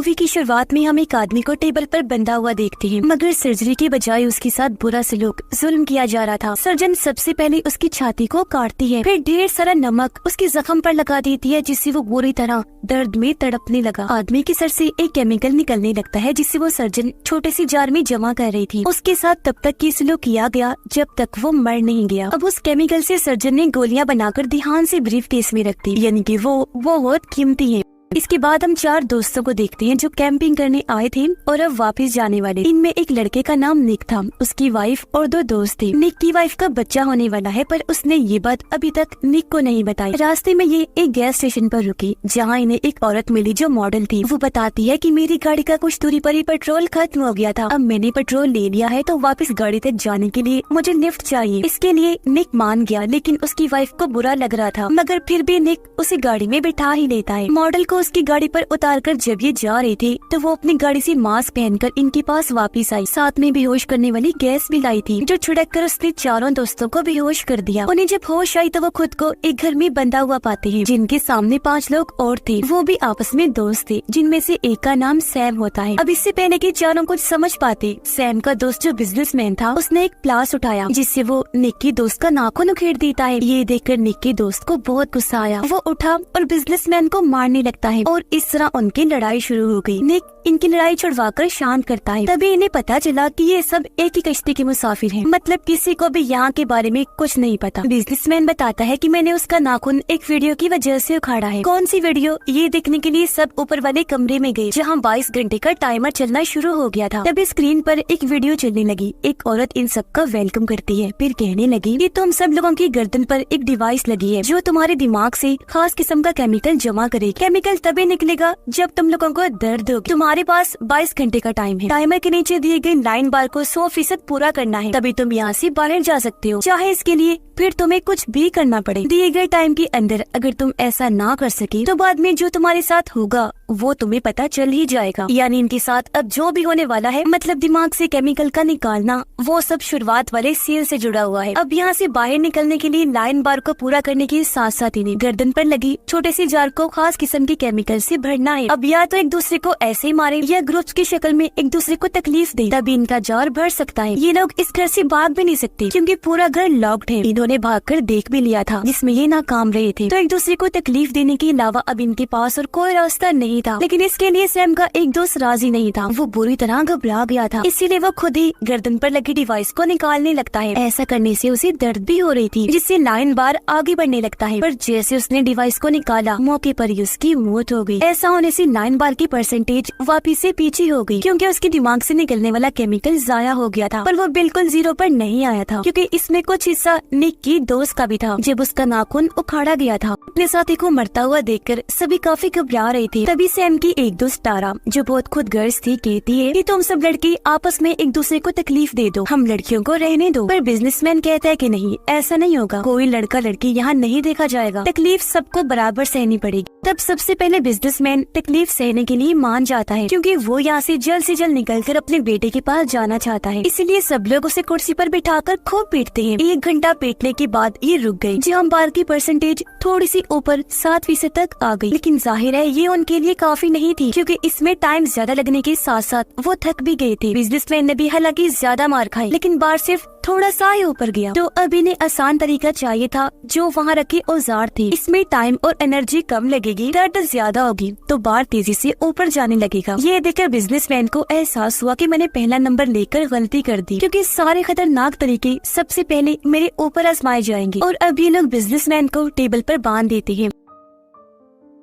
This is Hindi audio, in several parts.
मूवी की शुरुआत में हम एक आदमी को टेबल पर बंधा हुआ देखते हैं, मगर सर्जरी के बजाय उसके साथ बुरा सलूक जुल्म किया जा रहा था। सर्जन सबसे पहले उसकी छाती को काटती है, फिर ढेर सारा नमक उसके जख्म पर लगा देती है, जिससे वो बुरी तरह दर्द में तड़पने लगा। आदमी के सर से एक केमिकल निकलने लगता है, जिससे वो सर्जन छोटे सी जार में जमा कर रही थी। उसके साथ तब तक की सलूक किया गया जब तक वो मर नहीं गया। अब उस केमिकल से सर्जन ने गोलियां बनाकर ध्यान से ब्रीफ केस में रख दी, यानी कि वो बहुत कीमती है। इसके बाद हम 4 दोस्तों को देखते हैं जो कैंपिंग करने आए थे और अब वापस जाने वाले। इनमें एक लड़के का नाम निक था, उसकी वाइफ और 2 दोस्त थे। निक की वाइफ का बच्चा होने वाला है, पर उसने ये बात अभी तक निक को नहीं बताई। रास्ते में ये एक गैस स्टेशन पर रुकी, जहाँ इन्हें एक औरत मिली जो मॉडल थी। वो बताती है कि मेरी गाड़ी का कुछ दूरी पर ही पेट्रोल खत्म हो गया था, अब मैंने पेट्रोल ले लिया है, तो वापस गाड़ी तक जाने के लिए मुझे लिफ्ट चाहिए। इसके लिए निक मान गया, लेकिन उसकी वाइफ को बुरा लग रहा था, मगर फिर भी निक उसे गाड़ी में बिठा ही लेता है। मॉडल को उसकी गाड़ी पर उतारकर जब ये जा रहे थे तो वो अपनी गाड़ी से मास्क पहनकर इनके पास वापस आई। साथ में बेहोश करने वाली गैस भी लाई थी, जो छिड़क कर उसने चारों दोस्तों को बेहोश कर दिया। उन्हें जब होश आई तो वो खुद को एक घर में बंधा हुआ पाते हैं, जिनके सामने 5 लोग और थे। वो भी आपस में दोस्त थे, जिनमें से एक का नाम सैम होता है। अब इससे पहले कि चारों कुछ समझ पाते, सैम का दोस्त जो बिजनेसमैन था, उसने एक प्लास उठाया, जिससे वो निक की दोस्त का नाखून उखेड़ देता है। ये देखकर निक के दोस्त को बहुत गुस्सा आया। वो उठा और बिजनेसमैन को मारने लगता है और इस तरह उनकी लड़ाई शुरू हो गई। निक इनकी लड़ाई छुड़वाकर शांत करता है। तभी इन्हें पता चला कि ये सब एक ही कश्ती के मुसाफिर हैं, मतलब किसी को भी यहाँ के बारे में कुछ नहीं पता। बिजनेसमैन बताता है कि मैंने उसका नाखून एक वीडियो की वजह से उखाड़ा है। कौन सी वीडियो, ये देखने के लिए सब ऊपर वाले कमरे में गए, जहाँ 22 घंटे का टाइमर चलना शुरू हो गया था। तभी स्क्रीन पर एक वीडियो चलने लगी। एक औरत इन सबका वेलकम करती है, फिर कहने लगी कि तुम सब लोगों की गर्दन पर एक डिवाइस लगी है, जो तुम्हारे दिमाग से खास किस्म का केमिकल जमा करेगी। केमिकल तभी निकलेगा जब तुम लोगों को दर्द होगी। तुम्हारे पास 22 घंटे का टाइम है। टाइमर के नीचे दिए गए लाइन बार को 100% पूरा करना है, तभी तुम यहाँ से बाहर जा सकते हो, चाहे इसके लिए फिर तुम्हें कुछ भी करना पड़े। दिए गए टाइम के अंदर अगर तुम ऐसा ना कर सके तो बाद में जो तुम्हारे साथ होगा वो तुम्हें पता चल ही जाएगा। यानी इनके साथ अब जो भी होने वाला है, मतलब दिमाग से केमिकल का निकालना, वो सब शुरुआत वाले सेल से जुड़ा हुआ है। अब यहाँ से बाहर निकलने के लिए लाइन बार को पूरा करने के साथ साथ इन्हें गर्दन पर लगी छोटे से जार को खास किस्म के केमिकल से भरना है। अब या तो एक दूसरे को ऐसे ही मारे या ग्रुप्स की शक्ल में एक दूसरे को तकलीफ दे, तभी इनका जार भर सकता है। ये लोग इस घर से भाग भी नहीं सकते, क्योंकि पूरा घर लॉक्ड है। इन्होंने भागकर देख भी लिया था, जिसमें ये नाकाम रहे थे। तो एक दूसरे को तकलीफ देने के अलावा अब इनके पास और कोई रास्ता नहीं था। लेकिन इसके लिए सैम का एक दोस्त राजी नहीं था। वो बुरी तरह घबरा गया था, इसीलिए वो खुद ही गर्दन पर लगी डिवाइस को निकालने लगता है। ऐसा करने से उसे दर्द भी हो रही थी, जिससे लाइन बार आगे बढ़ने लगता है। पर जैसे उसने डिवाइस को निकाला, मौके पर ही उसकी मौत हो गई। ऐसा होने से लाइन बार की परसेंटेज वापिस से पीछे हो गई, क्योंकि उसके दिमाग से निकलने वाला केमिकल जाया हो गया था। पर वो बिल्कुल 0 पर नहीं आया था, क्योंकि इसमें कुछ हिस्सा निक की दोस्त का भी था। जब उसका नाखून उखाड़ा गया था, अपने साथी को मरता हुआ देखकर सभी काफी घबरा रहे थे। तभी सैम की एक दोस्त तारा, जो बहुत खुदगर्ज थी, कहती है कि तुम सब लड़की आपस में एक दूसरे को तकलीफ दे दो, हम लड़कियों को रहने दो। पर बिजनेसमैन कहता है कि नहीं, ऐसा नहीं होगा, कोई लड़का लड़की यहाँ नहीं देखा जाएगा, तकलीफ सबको बराबर सहनी पड़ेगी। तब सबसे पहले बिजनेसमैन तकलीफ सहने के लिए मान जाता है, क्योंकि वो यहाँ से जल्द निकलकर अपने बेटे के पास जाना चाहता है। इसलिए सब लोग उसे कुर्सी पर बिठाकर खूब पीटते हैं। 1 घंटा पीटने के बाद ये रुक गई। जहाँ बार की परसेंटेज थोड़ी सी ऊपर 7% तक आ गई, लेकिन जाहिर है ये उनके लिए काफी नहीं थी, क्योंकि इसमें टाइम ज्यादा लगने के साथ साथ वो थक भी गए थे। बिजनेसमैन ने भी हालांकि ज्यादा मार खाई, लेकिन बार सिर्फ थोड़ा सा ही ऊपर गया। तो अब इन्हें आसान तरीका चाहिए था, जो वहाँ रखे औजार थे। इसमें टाइम और एनर्जी कम लगेगी, दर्द ज्यादा होगी, तो बार तेजी से ऊपर जाने लगेगा। ये देखकर बिजनेसमैन को एहसास हुआ कि मैंने पहला नंबर लेकर गलती कर दी, क्योंकि सारे खतरनाक तरीके सबसे पहले मेरे ऊपर आजमाए जाएंगे। और अब ये लोग बिजनेसमैन को टेबल पर बांध देते हैं।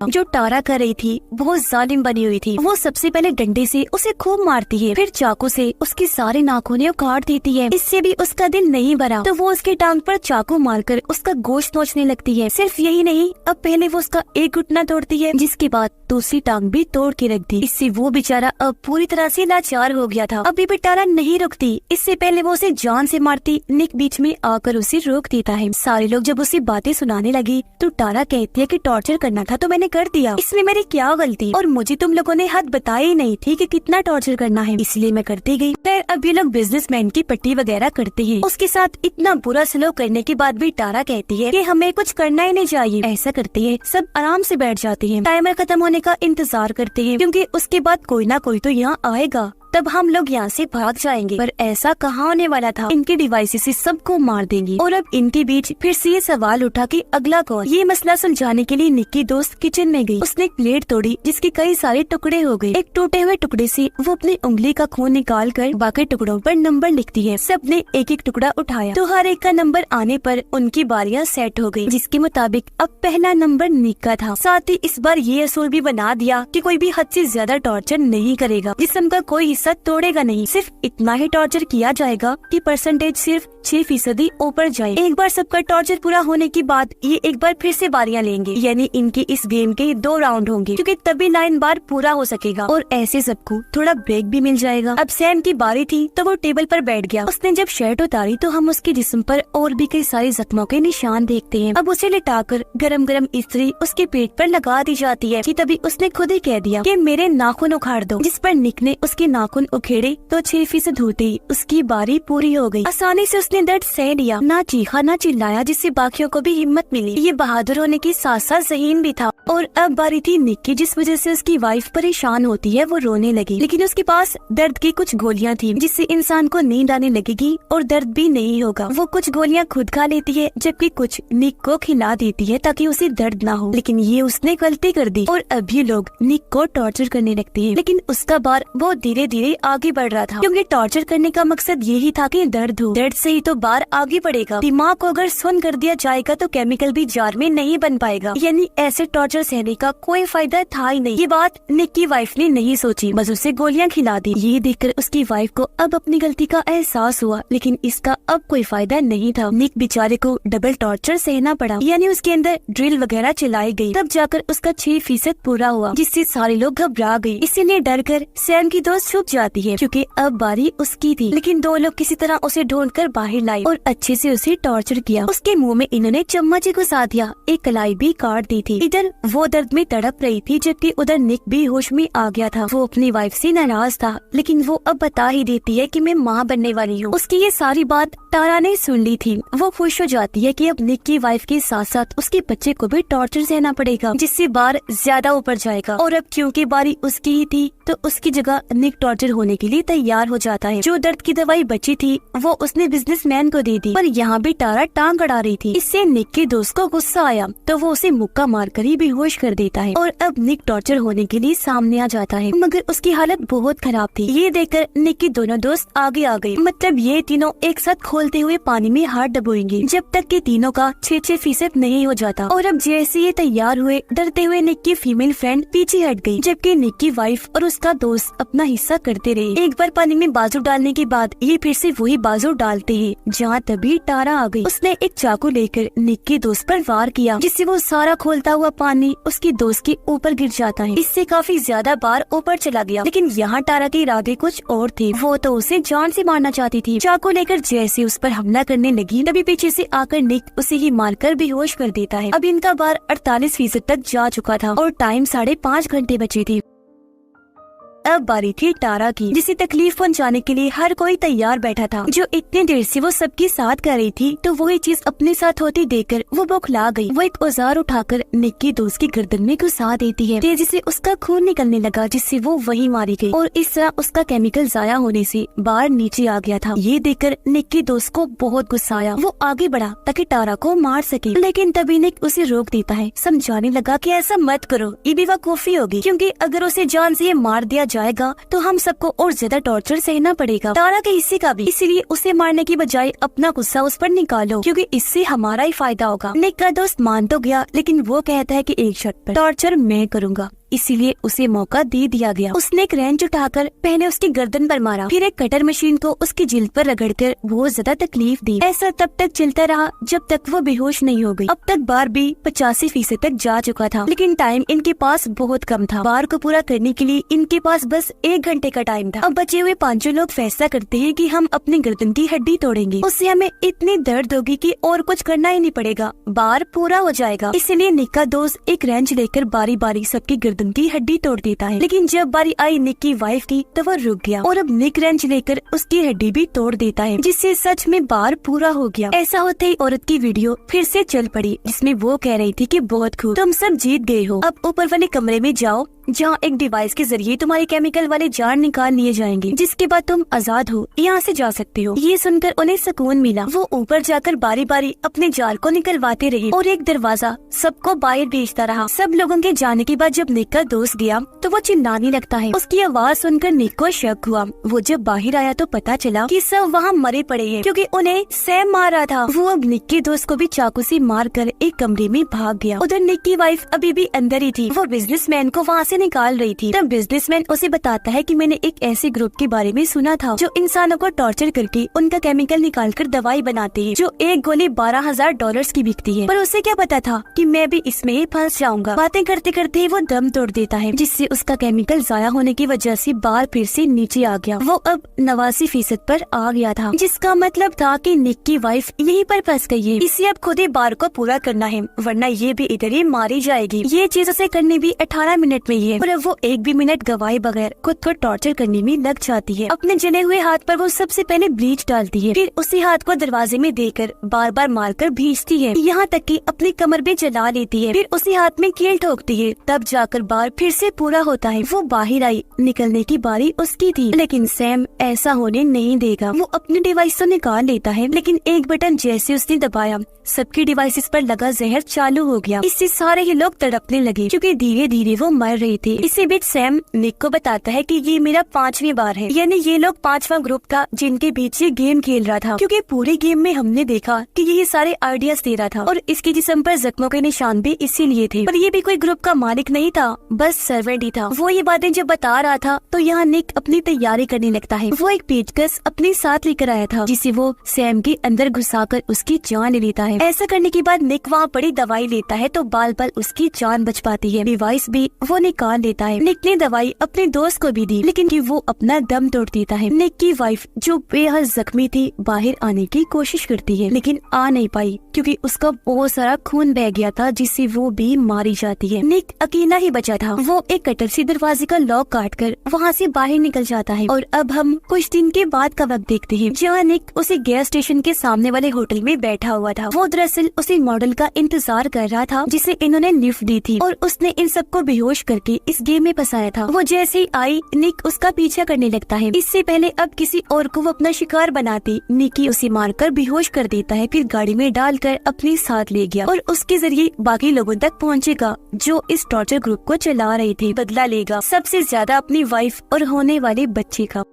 जो तारा कर रही थी बहुत जालिम बनी हुई थी। वो सबसे पहले डंडे से उसे खूब मारती है, फिर चाकू से उसके सारे नाखून काट देती है। इससे भी उसका दिल नहीं भरा, तो वो उसके टांग पर चाकू मारकर उसका गोश्त नोचने लगती है। सिर्फ यही नहीं, अब पहले वो उसका एक घुटना तोड़ती है, जिसके बाद दूसरी टांग भी तोड़ के रख दी। इससे वो बेचारा अब पूरी तरह से लाचार हो गया था। अभी भी तारा नहीं रुकती। इससे पहले वो उसे जान से मारती, निक बीच में आकर उसे रोक देता है। सारे लोग जब उसे बातें सुनाने लगी तो तारा कहती है कि टॉर्चर करना था तो मैंने कर दिया, इसमें मेरी क्या गलती, और मुझे तुम लोगों ने हद बताई ही नहीं थी कि कितना टॉर्चर करना है, इसलिए मैं करती गई। फिर अब ये लोग बिजनेसमैन की पट्टी वगैरह करते हैं। उसके साथ इतना बुरा सलूक करने के बाद भी तारा कहती है कि हमें कुछ करना ही नहीं चाहिए। ऐसा करते हैं, सब आराम से बैठ जाते हैं, टाइमर खत्म होने का इंतजार करते हैं, क्योंकि उसके बाद कोई ना कोई तो यहाँ आएगा, तब हम लोग यहाँ से भाग जाएंगे। पर ऐसा कहाँ होने वाला था, इनके डिवाइसेस से सबको मार देंगी। और अब इनके बीच फिर से ये सवाल उठा कि अगला कौन। ये मसला सुलझाने के लिए निक्की दोस्त किचन में गई। उसने एक प्लेट तोड़ी जिसके कई सारे टुकड़े हो गए। एक टूटे हुए टुकड़े से वो अपनी उंगली का खून निकाल कर बाकी टुकड़ों पर नंबर लिखती है। सबने एक एक टुकड़ा उठाया तो हर एक का नंबर आने पर उनकी बारियां सेट हो गयी, जिसके मुताबिक अब पहला नंबर निक का था। साथ ही इस बार ये असूल भी बना दिया कि कोई भी हद से ज्यादा टॉर्चर नहीं करेगा, जिस्म का कोई हिस्सा तोड़ेगा नहीं, सिर्फ इतना ही टॉर्चर किया जाएगा कि परसेंटेज सिर्फ 6% ऊपर जाए। एक बार सबका टॉर्चर पूरा होने के बाद ये एक बार फिर से बारियां लेंगे, यानी इनके इस गेम के 2 राउंड होंगे, क्योंकि तभी 9 बार पूरा हो सकेगा और ऐसे सबको थोड़ा ब्रेक भी मिल जाएगा। अब सैम की बारी थी तो वो टेबल पर बैठ गया। उसने जब शर्ट उतारी तो हम उसके जिस्म पर और भी कई सारे जख्मों के निशान देखते हैं। अब उसे लिटाकर गरम गरम इस्त्री उसके पेट पर लगा दी जाती है कि तभी उसने खुद ही कह दिया कि मेरे नाखून उखाड़ दो, जिस पर निक ने उसके नाखून उखेड़े तो 6% होते ही उसकी बारी पूरी हो गई। आसानी से उसने दर्द सह लिया, ना चीखा ना चिल्लाया, जिससे बाकियों को भी हिम्मत मिली। ये बहादुर होने के साथ साथ ज़हीन भी था। और अब बारी थी निक की, जिस वजह से उसकी वाइफ परेशान होती है। वो रोने लगी, लेकिन उसके पास दर्द की कुछ गोलियां थी जिससे इंसान को नींद आने लगेगी और दर्द भी नहीं होगा। वो कुछ गोलियां खुद खा लेती है जबकि कुछ निक को खिला देती है ताकि उसे दर्द ना हो, लेकिन ये उसने गलती कर दी और अब ये लोग निक को टॉर्चर करने लगते हैं। लेकिन उसका बार वो धीरे धीरे आगे बढ़ रहा था, क्योंकि टॉर्चर करने का मकसद यही था कि दर्द हो, दर्द से ही तो बार आगे बढ़ेगा। दिमाग को अगर सुन कर दिया जाएगा तो केमिकल भी जार में नहीं बन पाएगा, यानी ऐसे टॉर्चर सहने का कोई फायदा था ही नहीं। ये बात निक की वाइफ ने नहीं सोची, बस उसे गोलियां खिला दी। ये देखकर उसकी वाइफ को अब अपनी गलती का एहसास हुआ, लेकिन इसका अब कोई फायदा नहीं था। निक बेचारे को डबल टॉर्चर सहना पड़ा, यानी उसके अंदर ड्रिल वगैरह चलाई गई, तब जाकर उसका 6% पूरा हुआ, जिससे सारे लोग घबरा गए। इसीलिए डर कर सैम की दोस्त छुप जाती है, क्योंकि अब बारी उसकी थी। लेकिन 2 लोग किसी तरह उसे ढूंढकर बाहर लाए और अच्छे से उसे टॉर्चर किया। उसके मुंह में इन्होंने चम्मच घुसा दिया, एक कलाई भी काट दी थी। इधर वो दर्द में तड़प रही थी, जबकि उधर निक भी होश में आ गया था। वो अपनी वाइफ से नाराज था, लेकिन वो अब बता ही देती है कि मैं माँ बनने वाली हूँ। उसकी ये सारी बात तारा ने सुन ली थी। वो खुश हो जाती है कि अब निक की वाइफ के साथ साथ उसके बच्चे को भी टॉर्चर सहना पड़ेगा, जिससे बार ज्यादा ऊपर जाएगा। और अब क्योंकि बारी उसकी ही थी तो उसकी जगह निक टॉर्चर होने के लिए तैयार हो जाता है। जो दर्द की दवाई बची थी वो उसने बिजनेसमैन को दे दी, पर यहाँ भी तारा टांग अड़ा रही थी। इससे निक के दोस्त को गुस्सा आया तो वो उसे मुक्का मारकर ही बेहोश कर देता है। और अब निक टॉर्चर होने के लिए सामने आ जाता है, मगर उसकी हालत बहुत खराब थी। ये देखकर निक के दोनों दोस्त आगे आ गए, मतलब ये तीनों एक साथ खोलते हुए पानी में हाथ डबोएंगे जब तक कि तीनों का 6% नहीं हो जाता। और अब जैसे ये तैयार हुए, डरते हुए निक की फीमेल फ्रेंड पीछे हट गई, जबकि निक की वाइफ और उसका दोस्त अपना हिस्सा करते रहे। एक बार पानी में बाजू डालने के बाद ये फिर से वही बाजू डालते हैं जहाँ तभी तारा आ गई। उसने एक चाकू लेकर निक के दोस्त पर वार किया, जिससे वो सारा खोलता हुआ पानी उसके दोस्त के ऊपर गिर जाता है। इससे काफी ज्यादा बार ऊपर चला गया, लेकिन यहाँ तारा के इरादे कुछ और थे। वो तो उसे जान से मारना चाहती थी। चाकू लेकर जैसे उस पर हमला करने लगी, तभी पीछे से आकर निक उसे ही मारकर बेहोश कर देता है। अब इनका बार 48% तक जा चुका था और टाइम 5.5 घंटे बचे थे। अब बारी थी तारा की, जिसे तकलीफ पहुंचाने के लिए हर कोई तैयार बैठा था। जो इतने देर से वो सबके साथ कर रही थी, तो वही चीज अपने साथ होती देखकर वो बौखला गई। वो एक औजार उठाकर निक की दोस्त की गर्दन में घुसा देती है। तेजी से उसका खून निकलने लगा, जिससे वो वही मारी गई और इस तरह उसका केमिकल जाया होने से बाहर नीचे आ गया था। ये देखकर निक की दोस्त को बहुत गुस्सा आया। वो आगे बढ़ा ताकि तारा को मार सके, लेकिन तभी निक उसे रोक देता है। समझाने लगा कि ऐसा मत करो, ये बेवकूफी होगी, क्योंकि अगर उसे जान से मार दिया जाएगा तो हम सबको और ज्यादा टॉर्चर सहना पड़ेगा, तारा के हिस्से का भी। इसीलिए उसे मारने की बजाय अपना गुस्सा उस पर निकालो, क्योंकि इससे हमारा ही फायदा होगा। निक का दोस्त मान तो गया, लेकिन वो कहता है कि एक शर्त पर, टॉर्चर मैं करूँगा। इसीलिए उसे मौका दे दिया गया। उसने एक रेंच उठाकर पहले उसकी गर्दन पर मारा, फिर एक कटर मशीन को उसकी जिल्द पर रगड़कर बहुत ज्यादा तकलीफ दी। ऐसा तब तक चलता रहा जब तक वो बेहोश नहीं हो गई। अब तक बारबी 85% तक जा चुका था, लेकिन टाइम इनके पास बहुत कम था। बार को पूरा करने के लिए इनके पास बस 1 घंटे का टाइम था। अब बचे हुए 5 लोग फैसला करते हैं कि हम अपनी गर्दन की हड्डी तोड़ेंगे, उससे हमें इतनी दर्द होगी कि और कुछ करना ही नहीं पड़ेगा, बार पूरा हो जाएगा। इसलिए निक का दोस्त एक रेंच लेकर बारी बारी सबकी गर्दन की हड्डी तोड़ देता है। लेकिन जब बारी आई निक की वाइफ की तो वो रुक गया और अब निक रेंच लेकर उसकी हड्डी भी तोड़ देता है, जिससे सच में बार पूरा हो गया। ऐसा होते ही औरत की वीडियो फिर से चल पड़ी, जिसमें वो कह रही थी कि बहुत खूब, तुम सब जीत गए हो। अब ऊपर वाले कमरे में जाओ जहाँ एक डिवाइस के जरिए तुम्हारे केमिकल वाले जार निकाल लिए जाएंगे, जिसके बाद तुम आजाद हो, यहाँ से जा सकते हो। ये सुनकर उन्हें सुकून मिला। वो ऊपर जाकर बारी बारी अपने जार को निकलवाते रहे और एक दरवाजा सबको बाहर भेजता रहा। सब लोगों के जाने के बाद जब निक का दोस्त गया तो वो चिल्लाने लगता है। उसकी आवाज सुनकर निक को शक हुआ। वो जब बाहर आया तो पता चला कि सब वहाँ मरे पड़े हैं, क्योंकि उन्हें सैम मार रहा था। वो अब निक के दोस्त को भी चाकू से मार कर एक कमरे में भाग गया। उधर निक की वाइफ अभी भी अंदर ही थी। वो बिजनेसमैन को वहाँ निकाल रही थी। तब बिजनेसमैन उसे बताता है कि मैंने एक ऐसे ग्रुप के बारे में सुना था जो इंसानों को टॉर्चर करके उनका केमिकल निकालकर दवाई बनाते हैं, जो एक गोली $12,000 की बिकती है। पर उसे क्या पता था कि मैं भी इसमें ही फंस जाऊंगा। बातें करते करते वो दम तोड़ देता है, जिससे उसका केमिकल जाया होने की वजह से बार फिर से नीचे आ गया। वो अब 89% पर आ गया था, जिसका मतलब था कि निक की वाइफ यहीं पर फंस गई है। इसे अब खुद ही बार को पूरा करना है, वरना ये भी इधर ही मारी जाएगी। ये चीज उसे करनी भी 18 मिनट में ही है, और वो एक भी मिनट गवाए बगैर खुद को टॉर्चर करने में लग जाती है। अपने जले हुए हाथ पर वो सबसे पहले ब्लीच डालती है, फिर उसी हाथ को दरवाजे में देकर बार बार मारकर भींचती है, यहाँ तक कि अपनी कमर भी जला लेती है। फिर उसी हाथ में कील ठोकती है, तब जाकर बार फिर से पूरा होता है। वो बाहर आई, निकलने की बारी उसकी थी, लेकिन सैम ऐसा होने नहीं देगा। वो अपने डिवाइस तो निकाल लेता है, लेकिन एक बटन जैसे उसने दबाया, सबकी डिवाइसेस पर लगा जहर चालू हो गया। इससे सारे ही लोग तड़पने लगे, क्योंकि धीरे धीरे वो मर रहे थे। इसी बीच सैम निक को बताता है कि ये मेरा 5वीं बार है, यानी ये लोग 5वां ग्रुप था जिनके बीच ये गेम खेल रहा था, क्योंकि पूरे गेम में हमने देखा कि ये सारे आइडियाज दे रहा था और इसके जिस्म पर जख्मों के निशान भी इसीलिए थे। पर ये भी कोई ग्रुप का मालिक नहीं था, बस सर्वेंट ही था। वो ये बातें जब बता रहा था तो यहाँ निक अपनी तैयारी करने लगता है। वो एक पेचकस अपने साथ लेकर आया था, जिसे वो सैम के अंदर घुसाकर उसकी जान ले लेता है। ऐसा करने के बाद निक वहाँ बड़ी दवाई लेता है तो बाल बाल उसकी जान बच पाती है। डिवाइस भी वो निकाल लेता है। निक ने दवाई अपने दोस्त को भी दी, लेकिन कि वो अपना दम तोड़ देता है। निक की वाइफ जो बेहद जख्मी थी बाहर आने की कोशिश करती है, लेकिन आ नहीं पाई, क्योंकि उसका बहुत सारा खून बह गया था, जिससे वो भी मारी जाती है। निक अकेला ही बचा था। वो एक कटर से दरवाजे का लॉक काट कर वहाँ से बाहर निकल जाता है। और अब हम कुछ दिन के बाद का वक्त देखते हैं, जहाँ निक उसे गैस स्टेशन के सामने वाले होटल में बैठा हुआ था। वो दरअसल उसी मॉडल का इंतजार कर रहा था जिसे इन्होंने लिफ्ट दी थी, और उसने इन सबको बेहोश करके इस गेम में फंसाया था। वो जैसे ही आई, निक उसका पीछा करने लगता है। इससे पहले अब किसी और को वो अपना शिकार बनाती, निकी उसे मारकर बेहोश कर देता है, फिर गाड़ी में डालकर अपने साथ ले गया और उसके जरिए बाकी लोगों तक पहुंचेगा जो इस टॉर्चर ग्रुप को चला रहे थे। बदला लेगा सबसे ज्यादा अपनी वाइफ और होने वाले बच्चे का।